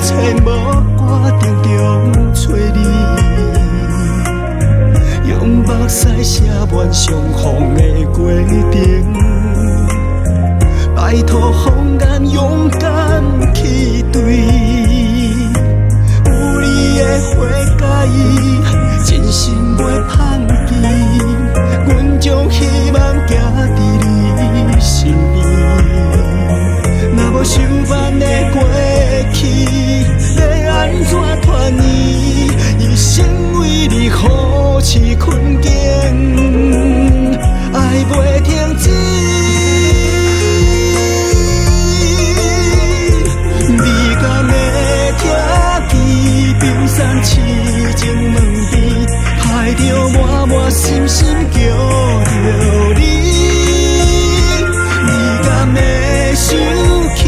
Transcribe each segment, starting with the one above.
找无我定中找你，用目屎写满相逢的过程，拜托风眼勇敢去对，有你的花甲伊，真心袂放弃，阮将希望行伫你身边，若无想办的过去，要安怎团圆？一生为你付出困境，爱袂停止。你敢会听见冰山痴情问边，害着满满心心叫着你？你敢会想起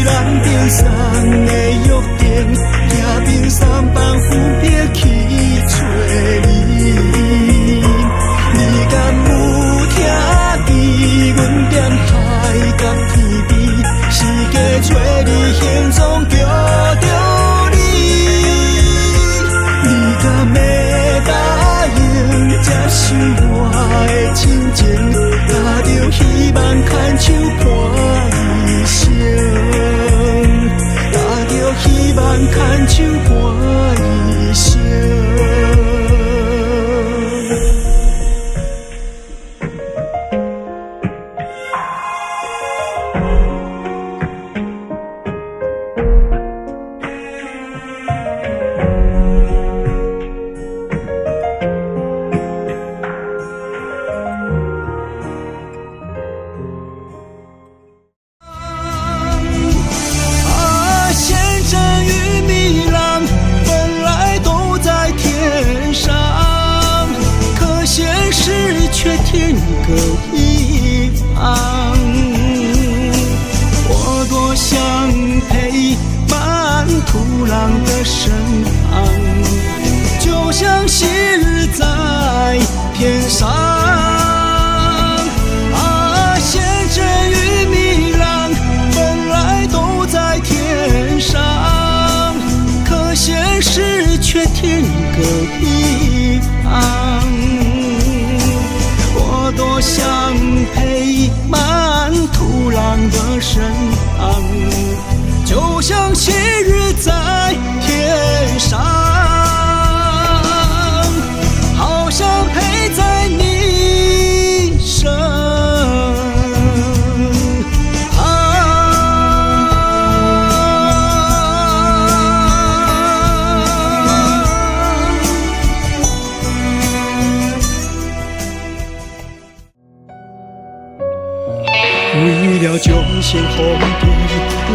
咱冰山的约定，行冰山放浮别去找你？你敢有听见阮踮海角天边，四界找你行踪叫着你？你敢会答应接受我的真情，拿着希望牵手伴一生，拿着希望牵手伴一生。却天各一方，我多想陪伴土壤的身旁，就像昔日在天上。啊，先知与迷郎本来都在天上，可现实却天各一方。我多想陪伴土壤的身旁，就像昔日在天上，好想陪在你身为了众生风雨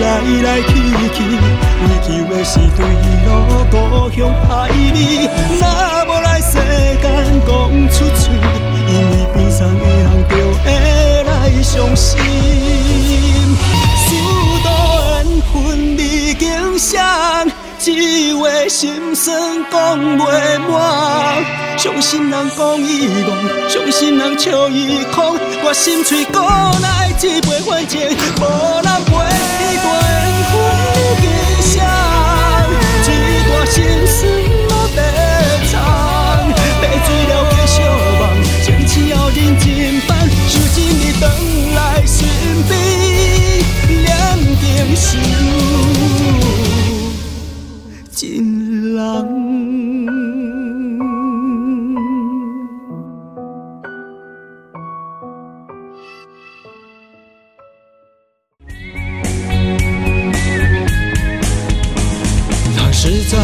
来来去去，为求的是对路故乡歹你，若无来世间讲出嘴，因为边上的人就会来伤心。殊途缘分已经伤，一话心酸讲袂满。伤心人讲伊戆，伤心人笑伊空，我心碎古来一杯反情，无人陪你大缘分已经伤，一段心事无白藏，白水了继续望，情痴要认真办，时间你回来身边，念经想真人。是在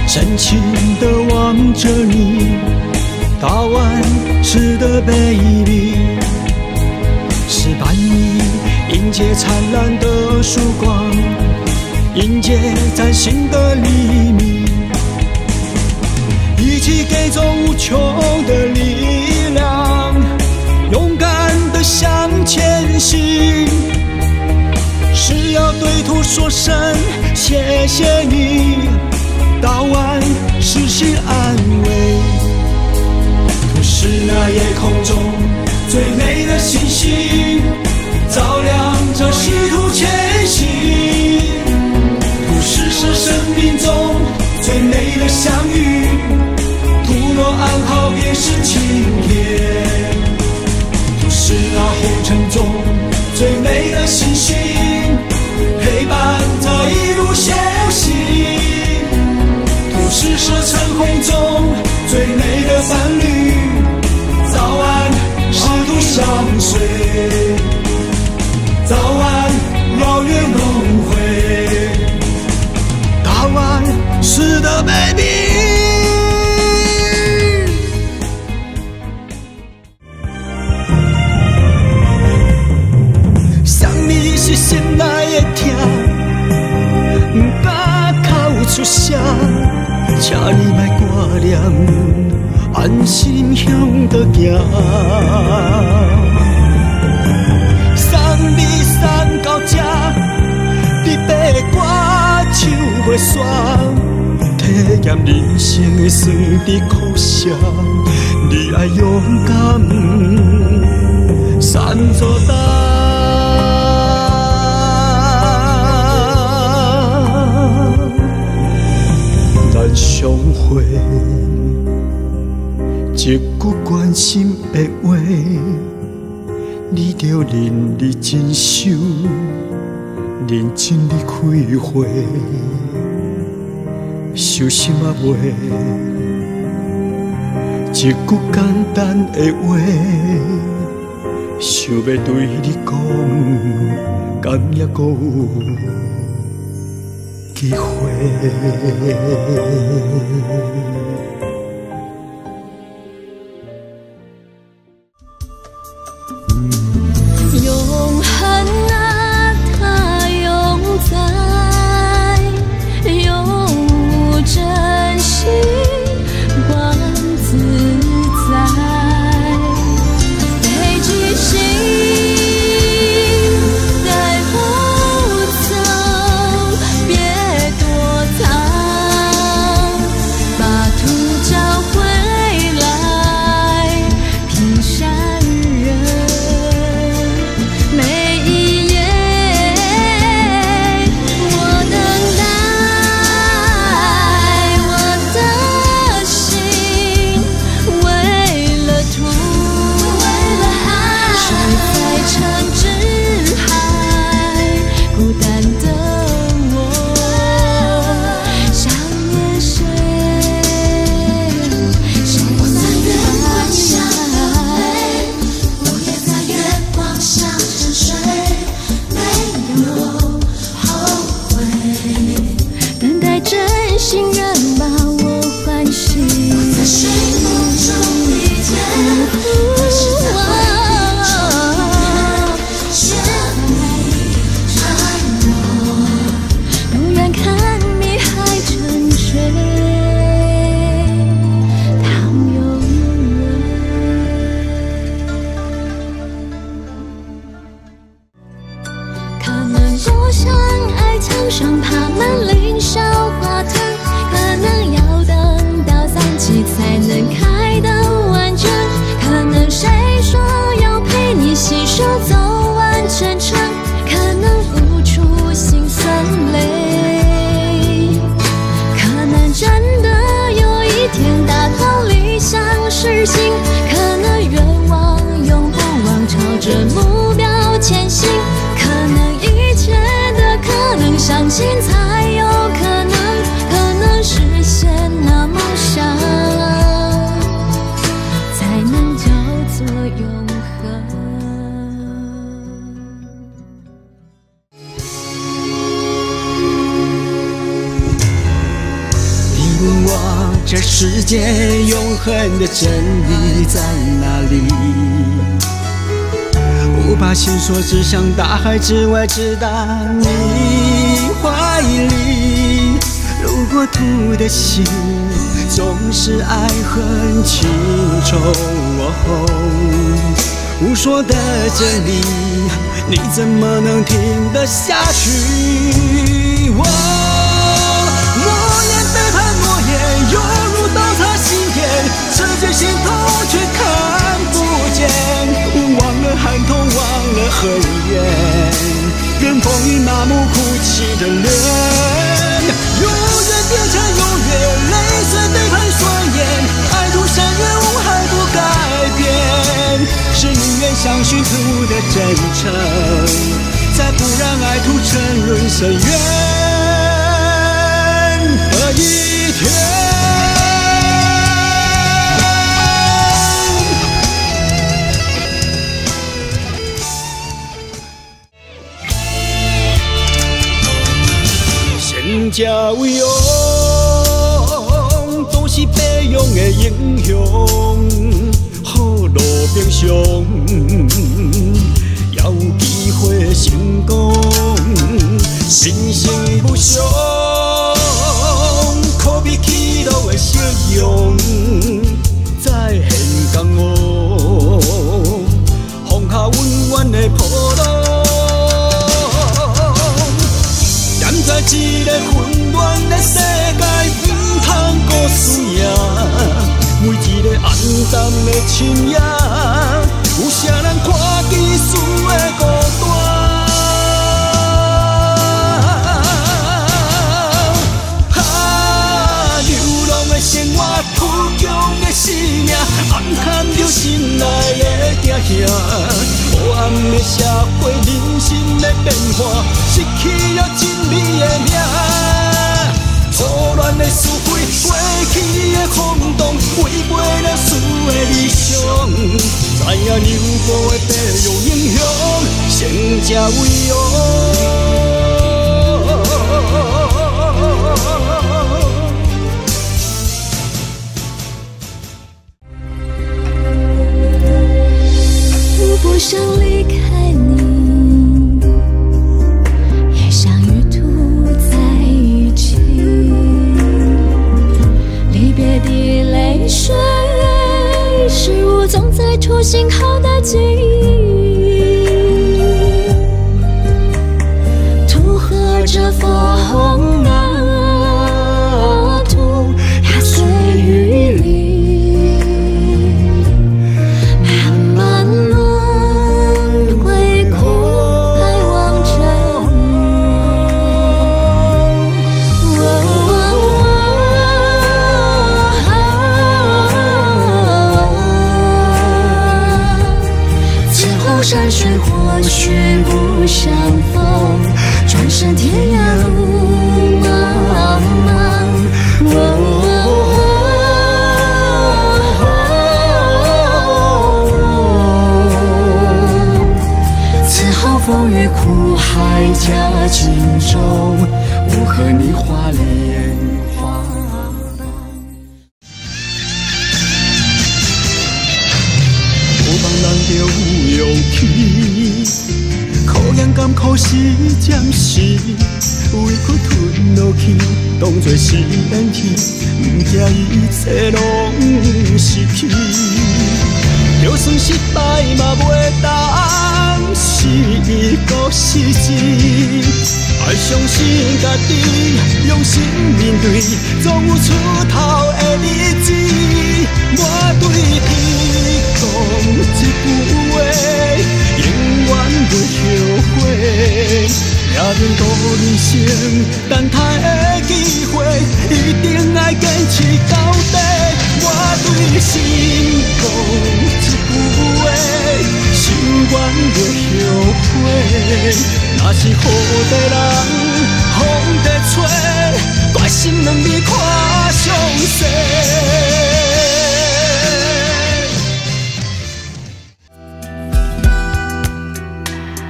深情地望着你，到晚时的背离，是伴你迎接灿烂的曙光，迎接崭新的黎明，一起给走无穷的力量，勇敢地向前行，是要对土说声谢谢你，到晚时时安慰，土是那夜空中最美的星星，照亮着仕途前行。土是生请你莫挂念，安心向倒行。送你送到这，你爬歌手袂煞，体验人生的酸甜苦涩，你爱勇敢散作担。咱相会，一句关心的话，你着认你真守，认真你开花，伤心啊袂，一句简单的话，想要对你讲，敢也还有机会。永恒啊，它永在，永无真心观自在，北极星带不走，别躲藏，把图找回来，平山人。每一夜，我等待，我的心为了图，水在成之海，孤单的我，想念谁？我在月光下飞，我也在月光下沉睡，没有后悔，等待真心人把我唤醒。我在睡梦中遇见，可是在回忆中却没沉默，不愿看你还沉睡，倘有缘。可能就像爱墙上爬满凌霄花藤，可能要等到3季才能开得完整，可能谁说要陪你携手走完全程，可能付出心酸泪，可能真的有一天达到理想实行，可能愿望永不忘朝着目标前行，可能一切的可能相信才有可能，可能实现那梦想，才能叫做永恒。你问我这世界永恒的真理在哪里？不怕线索，只向大海之外直达你怀里。如果图的心总是爱恨情仇，无说的真理，你怎么能听得下去？诺言背叛诺言，犹如刀插心田，刺进心头却看不见。忘了寒冬，忘了恨怨，任风雨麻木哭泣的脸，永远变成永远，泪水背叛双眼，爱徒深渊无害不改变，是宁愿相信图的真诚，再不让爱徒沉沦深渊的一天。才为勇，都是白勇的英雄。好路平常，要有机会成功，信心不伤，可比起路的深夜，有啥人看见事的孤单？流浪的生活，倔强的生命，暗含着心内的定兄。黑暗的社会，人心的变化，失去了真理的名。胡乱的是非，过去的空洞，违背了事的理想。知影流步的白有影响，成才为荣。我不想离开你，也想与兔在一起。离别的泪水，是我总在初醒后的记忆。图和着风啊，图压碎雨里。山水或许不相逢，转身天涯路茫茫。此后风雨苦海加轻重，我和你花莲花棒。有梦人就有勇气，苦痒甘苦是暂时，委屈吞落去，当作是演戏，不惊一切拢失去。就算失败嘛袂当是一个失志，爱相信家己，用心面对，总有出头的日子。我对天讲一句话，永远袂后悔。命中多人生，等待的机会，一定爱坚持到底。我对心讲一句话，心愿袂后悔。若是好的人，风在吹，决心让你看上世。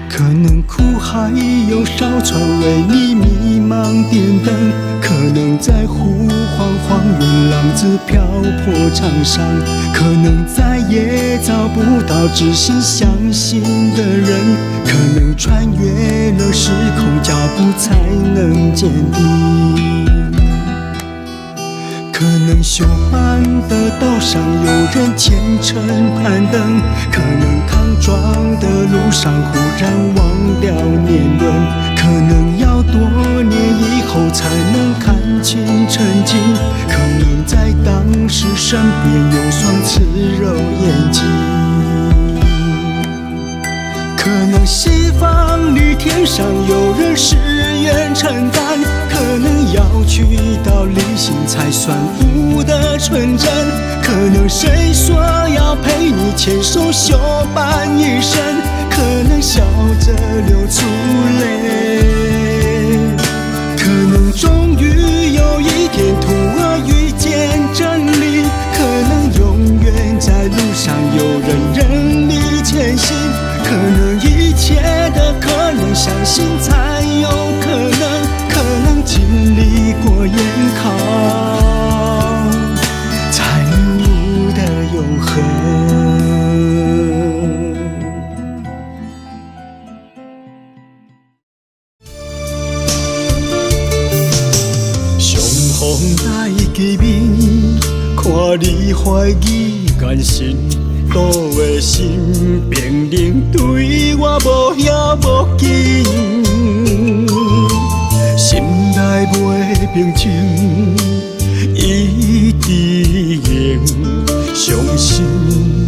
可能苦海有艘船为你迷茫点灯，可能在呼唤荒原浪子漂泊长伤，可能再也找不到知心相信的人，可能穿越了时空，脚步才能坚定。可能凶悍的道上有人虔诚攀登，可能康庄的路上忽然忘掉年轮，可能要多年以后才能看清曾经，可能在当时身边有双赤肉眼睛。可能西方里天上有人誓愿承担，可能要去到理性才算悟得纯真，可能谁说要陪你牵手相伴一生，可能笑着流出泪，可能终于有一天徒儿遇见真理，可能永远在路上有人任你前行，可能一切的可能相信才有可能，可能经历过严考才悟得永恒。相逢在见面，看你怀疑眼神，多的心冰冷，对我无遐无紧，心内袂平静，一直用相信。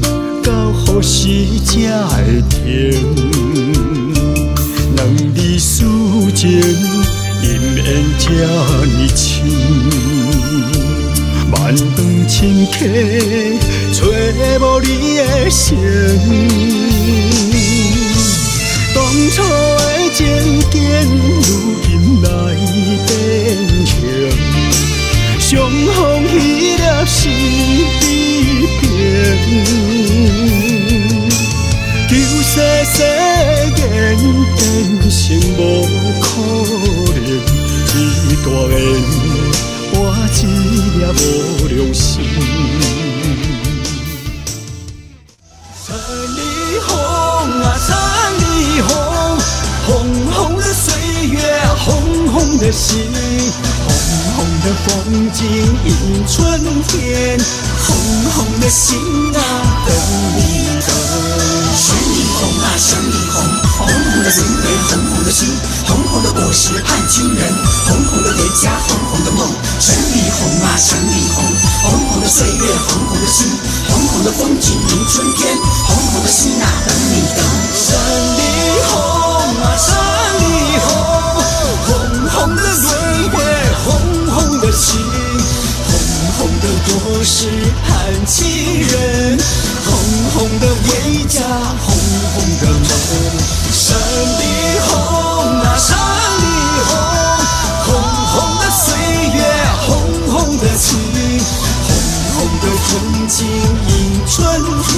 情，因缘这呢深。万丈深溪，找无你的声。当初的情景，如今来变形。相逢彼粒是悲平。求世世缘变成无可能，一大缘换一粒无良心。千里风啊，千里风，红红的岁月，红红的心，红红的风景迎春天，红红的心啊，等你等。十里红啊，十里红，红红的岁月，红红的心，红红的果实盼亲人，红红的回家，红红的梦。十里红啊，十里红，红红的岁月，红红的心，红红的风景迎春天，红红的心啊，等你等。十里红啊，十里红，红红的轮回，红红的心，红红的果实盼亲人，红红的回家，红红的梦。十里红啊，十里红，红红的岁月，红红的情，红红的风景迎春天，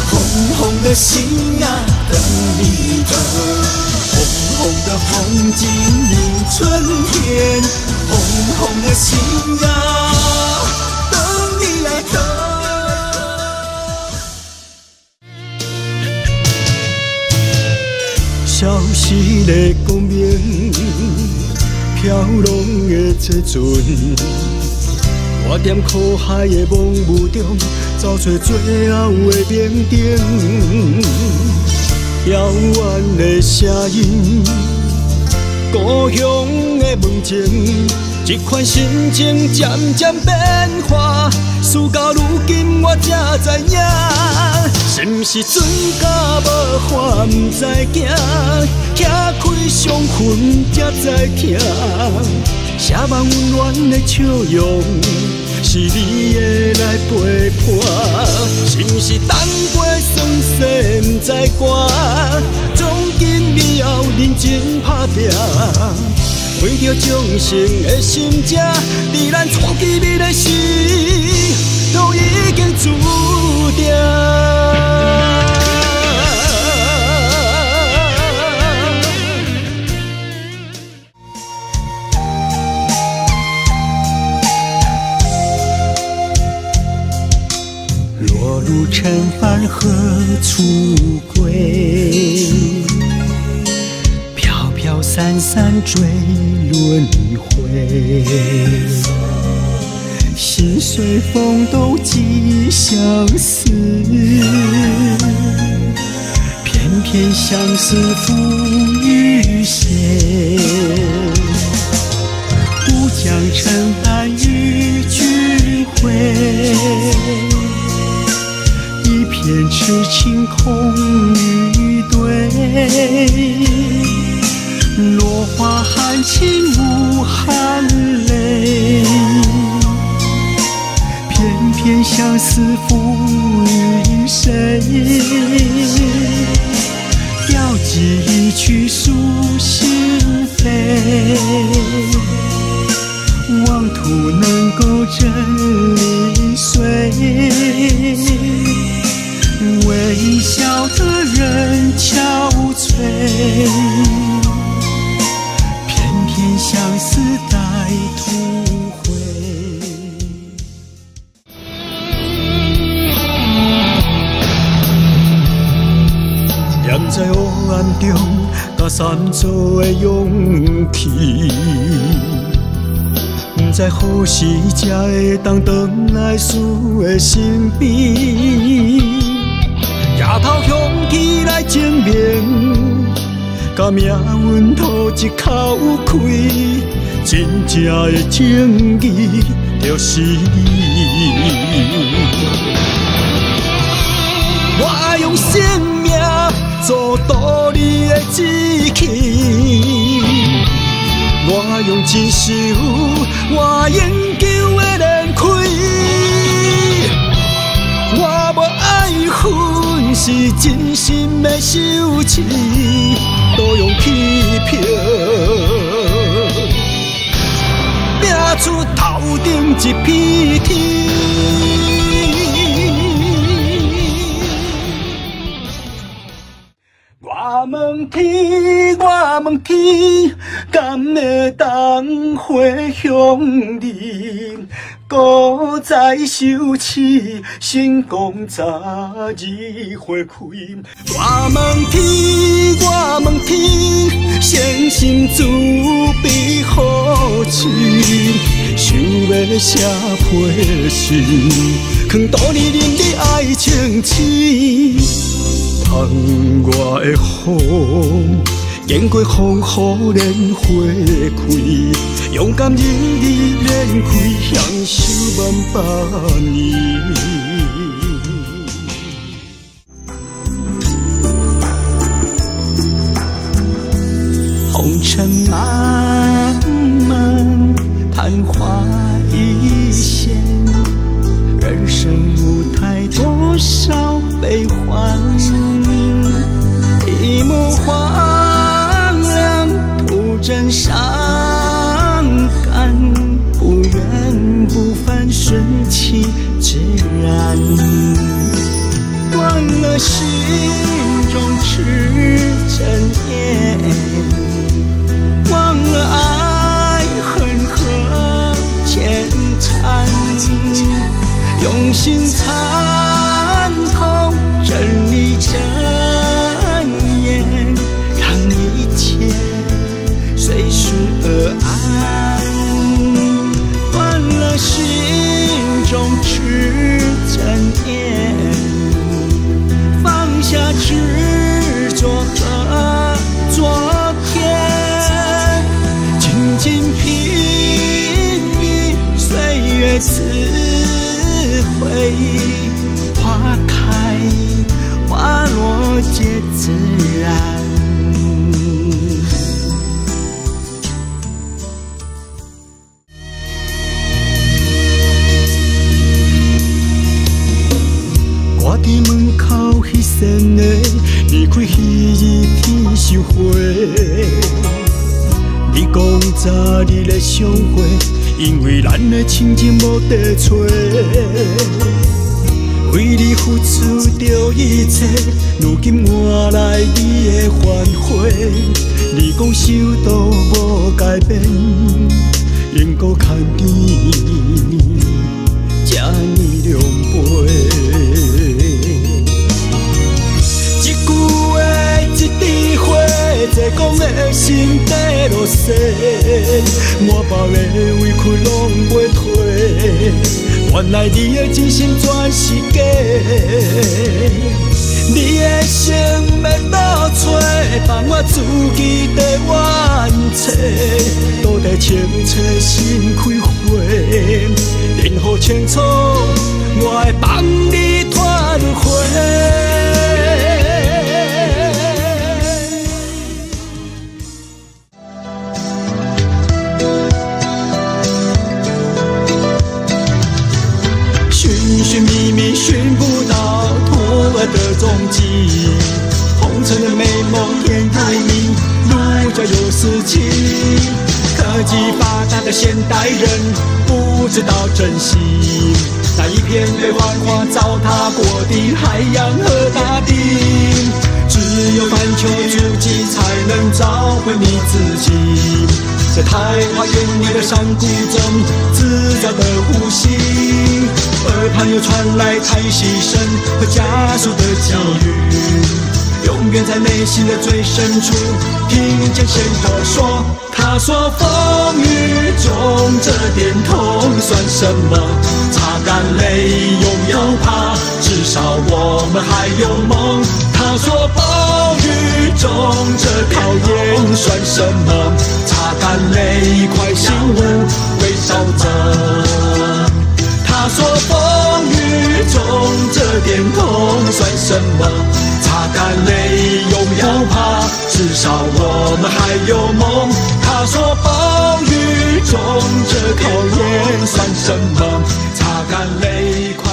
红红的心啊，等你等。红红的风景迎春天，红红的心啊，等你来等。消息的光明，飘浪的这阵，我踮苦海的茫雾中，找找最后的明灯。遥远的声音，故乡的门前，这款心情渐渐变化，事到如今我才知影，是毋是船到无岸不知行，拆开伤痕才知疼。写望温暖的笑容，是你的来陪伴，是毋是等过酸涩不知寒？从今以后认真打拼，为着众生的心情，伫咱带见面的时，都已经注定。落入尘凡何处归？飘飘散散追轮回。心随风动寄相思，偏偏相思付与谁？吾将尘埃与君会，一片痴情空余对。落花含情无含泪，偏偏相思付与谁？调寄一曲诉心扉，妄图能够真理碎。微笑的人憔悴，偏偏相思待吐回。念在黑暗中，甲三做的勇气，不知何时才会当回来思的身边。抬头向起来证明，甲命运吐一口气，真正的情义就是你。我爱用生命做赌你的志气，用真心我永久的连开。我无爱恨，是真心的羞耻，都用欺骗，拼出头顶一片天。我问天，我问天，敢会当回向你？搁再羞耻，成功早日花开。我问天，我问天，诚心慈悲好心，想要写批信，藏度你忍的爱情痴。窗外的风，经过风雨莲花开，勇敢忍你莲开，享受万百年。红尘漫漫，昙花一现，人生舞台多少悲欢。一幕荒凉，徒增伤感，不怨不烦，顺其自然。忘了心中痴真言，忘了爱恨和牵缠，用心参透真理真。随顺而安，忘了心中痴真言，放下执着和昨天，静静品茗岁月滋味，花开花落皆自然。我伫门口彼扇的，离开彼日天收花。你讲早日来相会，因为咱的亲情无地找。为你付出着一切，如今换来你的反悔。你讲守道无改变，因果牵甜，这呢两杯。一句话，一枝花，这讲的心底落雪，满包的委屈拢袂退。原来你的真心全是假，你的心要倒找，放我自己在冤切，倒在清澈心开花，任何清楚，我会帮你拖入花。寻觅觅寻不到徒儿的踪迹，红尘的美梦甜如蜜，路遥有思情。科技发达的现代人不知道珍惜，那一片被幻化糟蹋过的海洋和大地。只有反求诸己，才能找回你自己。在台花园里的山谷中，自在的呼吸，耳畔又传来叹息声和家属的寄语，永远在内心的最深处听见谁的说。他说风雨中这点痛算什么？擦干泪拥有他，至少我们还有梦。他说风雨中这考验算什么？擦干泪，快醒悟，微笑着。他说风雨中这点痛算什么？擦干泪，永不怕，至少我们还有梦。他说风雨中这考验算什么？擦干泪。